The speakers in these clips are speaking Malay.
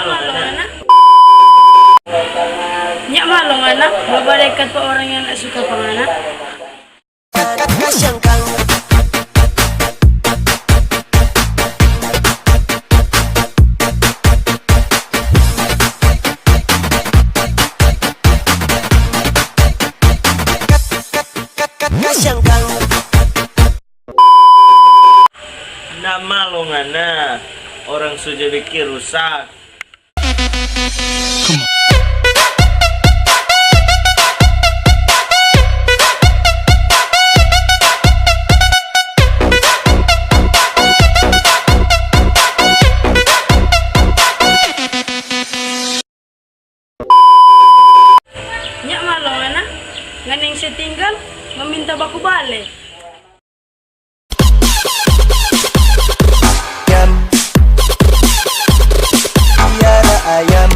malu anak. Nyak malu anak, babalekat pa orang yang tak suka panganak. Ndak malu ngana, orang sudah bikin rusak. Nyak malu anak, nganeng setinggal meminta baku balik. Ayam, ayam,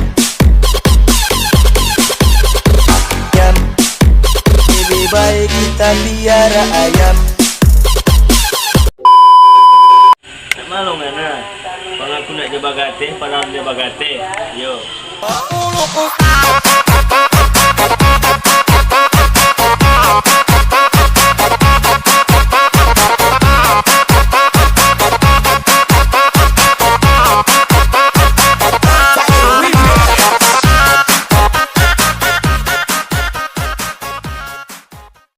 lebih baik kita piara ayam. Ndak malu ngana, bang aku nak jaga gate, padahal dia bagate. Yo.